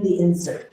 the insert.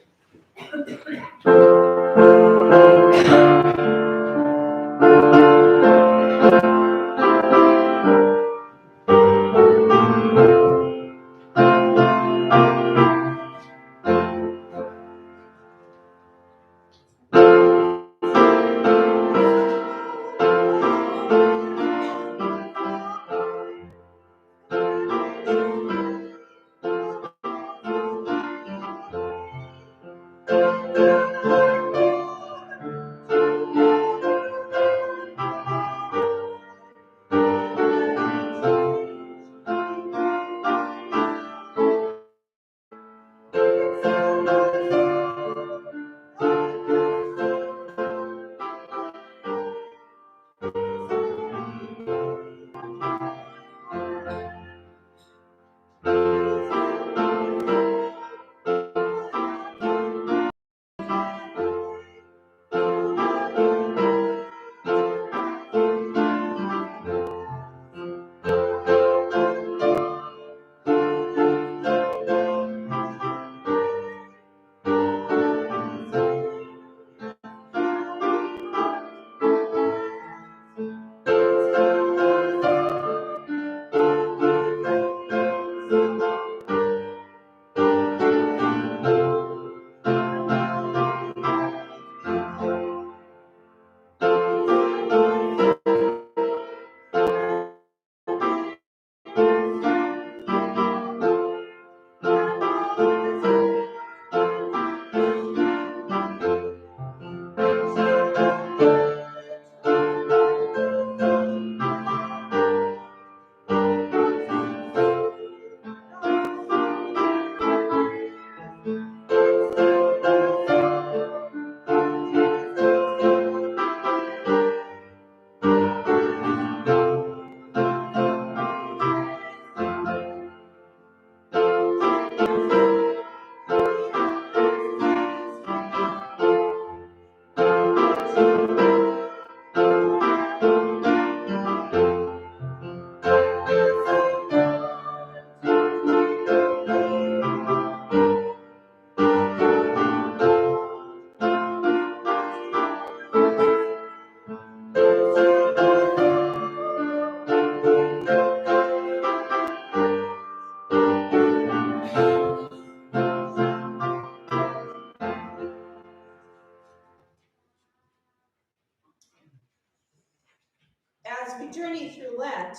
As we journey through Lent,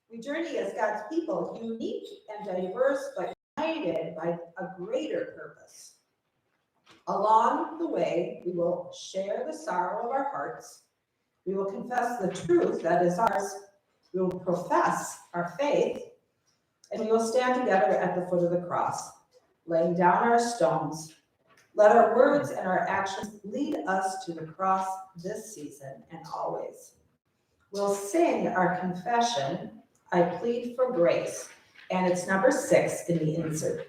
we journey as God's people, unique and diverse, but united by a greater purpose. Along the way, we will share the sorrow of our hearts. We will confess the truth that is ours. We will profess our faith, and we will stand together at the foot of the cross, laying down our stones. Let our words and our actions lead us to the cross this season and always. We'll sing our confession, I plead for grace, and it's number 6 in the insert.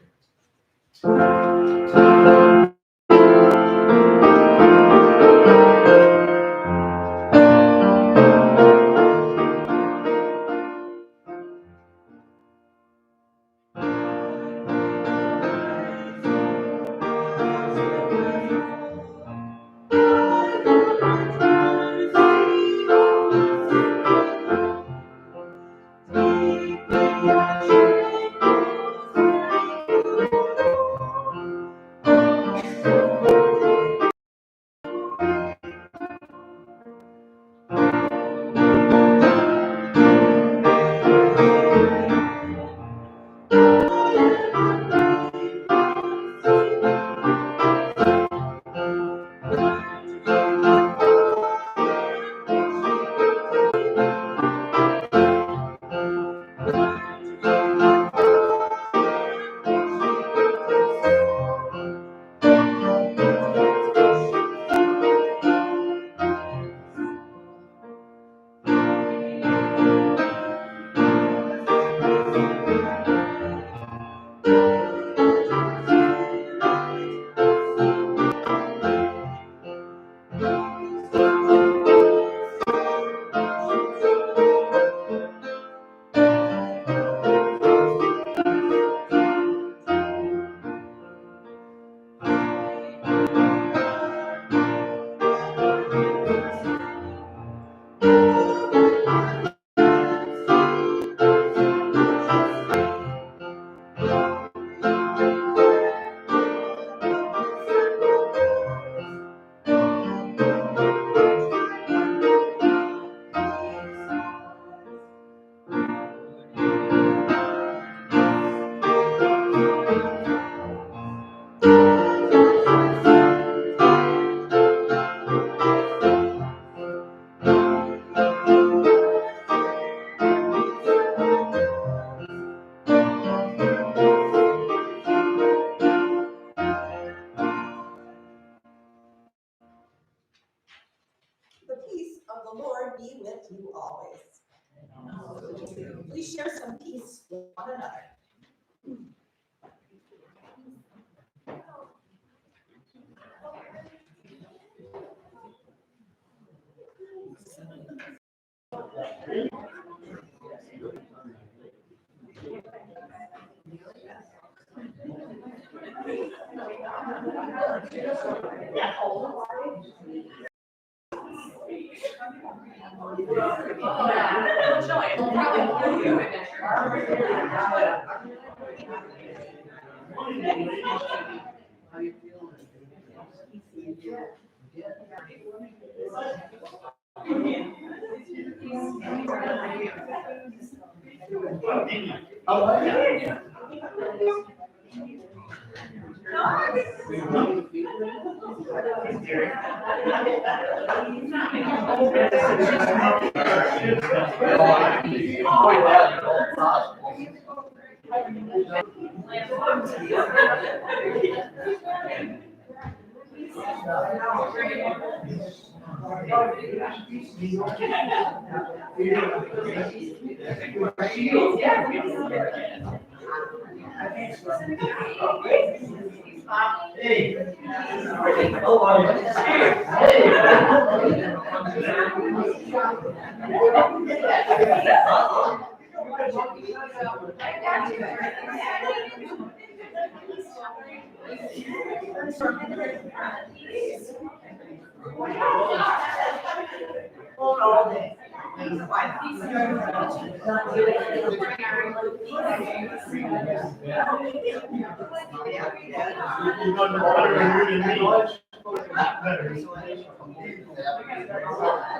with you always. Please share some peace with one another.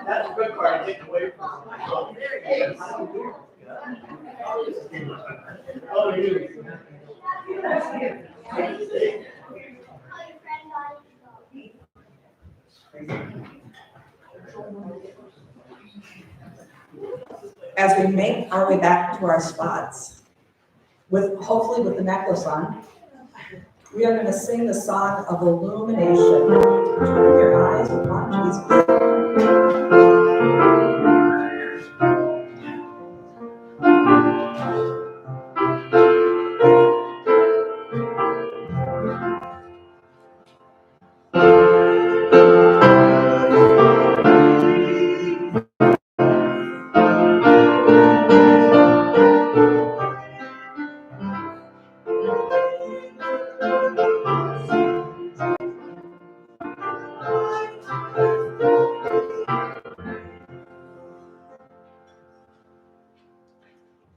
That's the good part, take away from. Oh, you. As we make our way back to our spots, hopefully with the necklace on, we are going to sing the song of illumination. Turn your eyes upon Jesus.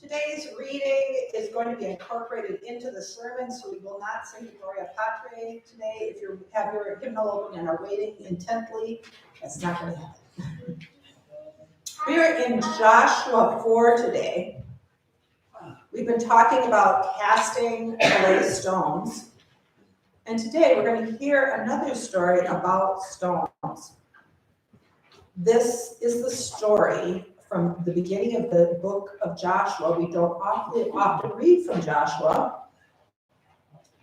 Today's reading is going to be incorporated into the sermon, so we will not sing Gloria Patri today. If you have your hymnal open and are waiting intently, that's not going to happen. We are in Joshua 4 today. We've been talking about casting away stones, and today we're going to hear another story about stones. This is the story from the beginning of the book of Joshua. We don't often read from Joshua.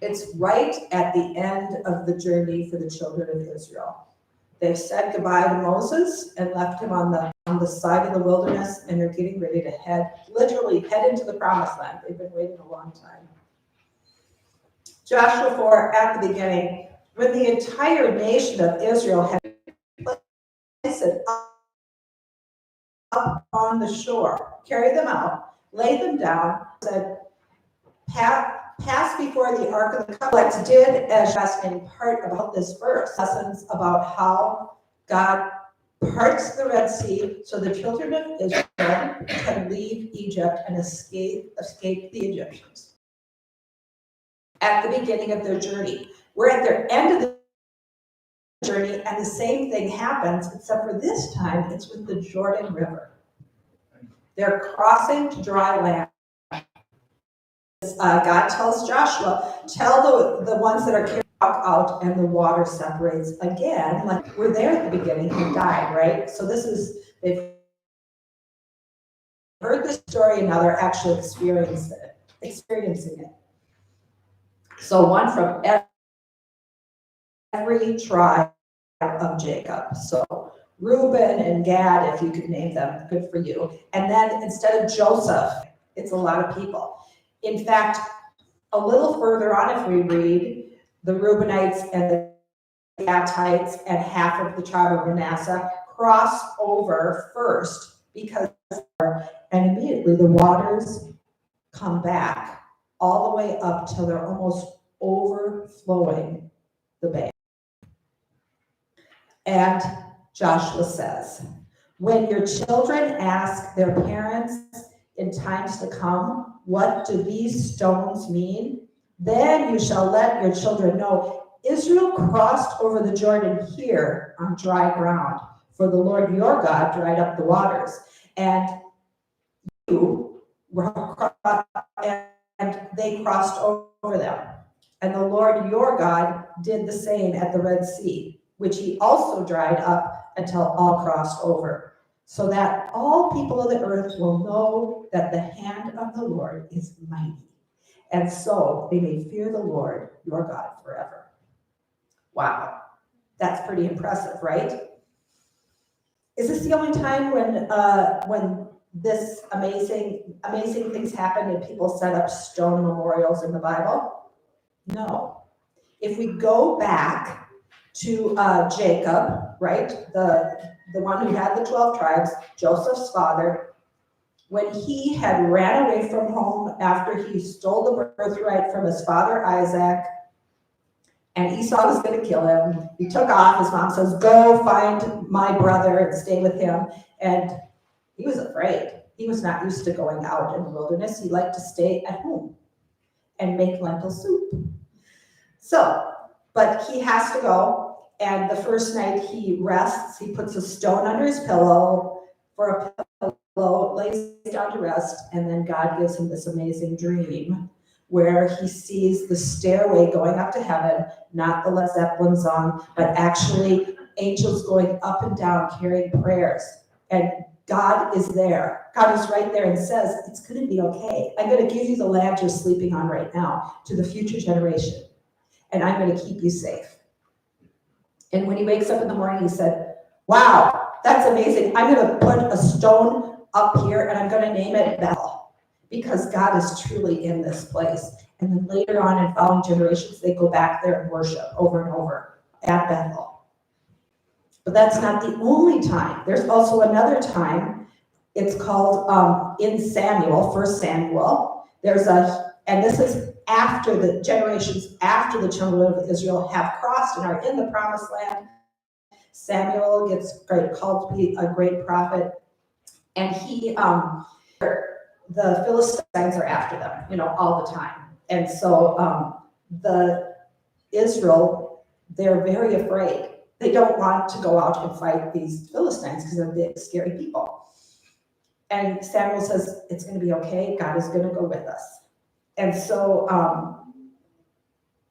It's right at the end of the journey for the children of Israel. They've said goodbye to Moses and left him on the side of the wilderness, and they're getting ready to literally head into the promised land. They've been waiting a long time. Joshua 4 at the beginning, when the entire nation of Israel had placed it up on the shore, carried them out, laid them down, said, pass before the Ark of the Covenant. Did as fascinating part about this verse, lessons about how God parts the Red Sea so the children of Israel can leave Egypt and escape the Egyptians. At the beginning of their journey, we're at their end of the journey, and the same thing happens, except for this time it's with the Jordan River. They're crossing to dry land. God tells Joshua, tell the ones that are carrying out, and the water separates again. Like, we're there at the beginning, he died, right? So they've heard the story and now they're actually experiencing it. So one from every tribe of Jacob. So Reuben and Gad, if you could name them, good for you. And then instead of Joseph, it's a lot of people. In fact, a little further on, if we read, the Reubenites and the Gadites and half of the tribe of Manasseh cross over first because, and immediately the waters come back all the way up till they're almost overflowing the bay. And Joshua says, when your children ask their parents in times to come, what do these stones mean? Then you shall let your children know, Israel crossed over the Jordan here on dry ground, for the Lord your God dried up the waters. And you were, and they crossed over them. And the Lord your God did the same at the Red Sea, which he also dried up until all crossed over, so that all people of the earth will know that the hand of the Lord is mighty. And so they may fear the Lord your God forever. Wow, that's pretty impressive, right? Is this the only time when this amazing things happen and people set up stone memorials in the Bible? No. If we go back to Jacob, right, the one who had the 12 tribes, Joseph's father, when he had ran away from home after he stole the birthright from his father Isaac, and Esau was going to kill him, he took off. His mom says, go find my brother and stay with him. And he was afraid. He was not used to going out in the wilderness. He liked to stay at home and make lentil soup. So, but he has to go, and the first night he rests, he puts a stone under his pillow for a pillow, lays down to rest, and then God gives him this amazing dream where he sees the stairway going up to heaven, not the Led Zeppelin song, but actually angels going up and down carrying prayers. And God is there. God is right there and says, it's going to be okay. I'm going to give you the land you're sleeping on right now to the future generation. And I'm going to keep you safe. And when he wakes up in the morning, he said, wow, that's amazing. I'm going to put a stone up here and I'm going to name it Bethel, because God is truly in this place. And then later on in following generations, they go back there and worship over and over at Bethel. But that's not the only time. There's also another time. It's called in Samuel, 1 Samuel. And this is after the generations after the children of Israel have crossed and are in the promised land. Samuel gets called to be a great prophet, and the Philistines are after them, all the time. And so Israel, they're very afraid. They don't want to go out and fight these Philistines because they're big, scary people. And Samuel says, it's going to be okay. God is going to go with us. And so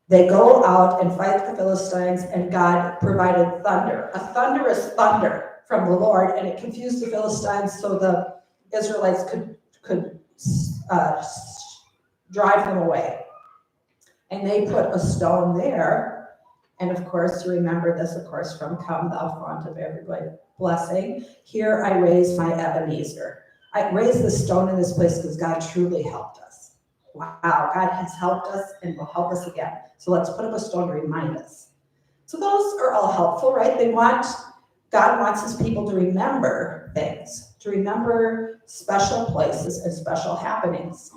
they go out and fight the Philistines, and God provided thunder, a thunderous thunder from the Lord, and it confused the Philistines so the Israelites could drive them away. And they put a stone there. And of course, you remember this, of course, from Come Thou Font of Every Blessing. Here I raise my Ebenezer. I raised the stone in this place because God truly helped us. Wow, God has helped us and will help us again. So let's put up a stone to remind us. So those are all helpful, right? God wants his people to remember things, to remember special places and special happenings.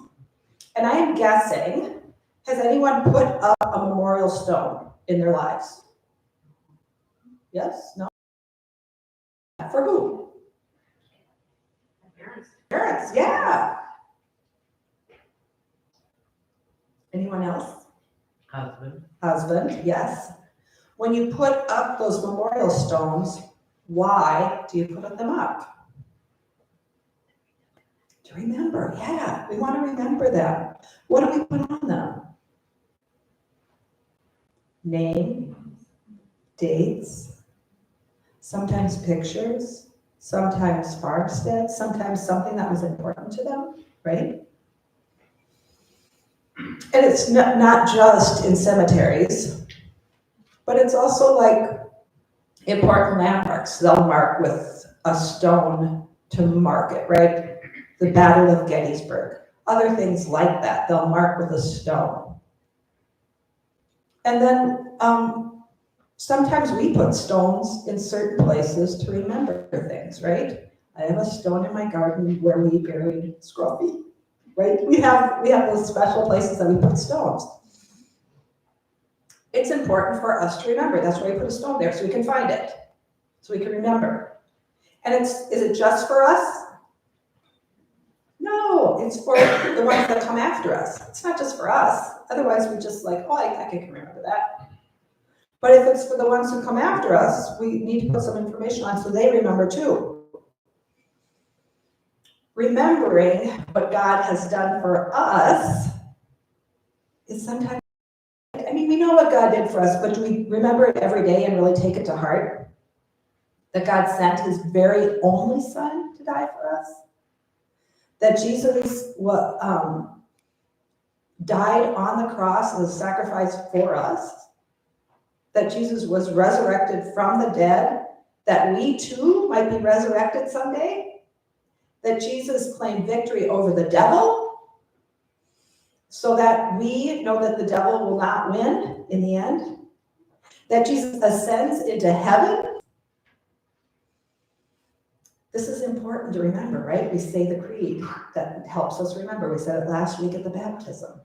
And I am guessing, has anyone put up a memorial stone in their lives? Yes? No? For who? Parents, yeah. Anyone else? Husband, yes. When you put up those memorial stones, why do you put them up? To remember, yeah. We want to remember them. What do we put on them? Name, dates, sometimes pictures, sometimes farmsteads, sometimes something that was important to them, right? And it's not just in cemeteries, but it's also like important landmarks, they'll mark with a stone to mark it, right? The Battle of Gettysburg, other things like that, they'll mark with a stone. And then sometimes we put stones in certain places to remember things, right? I have a stone in my garden where we buried Scruffy, right? We have those special places that we put stones. It's important for us to remember. That's why we put a stone there, so we can find it, so we can remember. And is it just for us? No, it's for the ones that come after us. It's not just for us. Otherwise, we just like, oh, I can remember that. But if it's for the ones who come after us, we need to put some information on so they remember too. Remembering what God has done for us is sometimes, I mean, we know what God did for us, but do we remember it every day and really take it to heart? That God sent his very only son to die for us? That Jesus died on the cross as a sacrifice for us? That Jesus was resurrected from the dead, that we too might be resurrected someday? That Jesus claimed victory over the devil, so that we know that the devil will not win in the end? That Jesus ascends into heaven? This is important to remember, right? We say the creed that helps us remember. We said it last week at the baptism.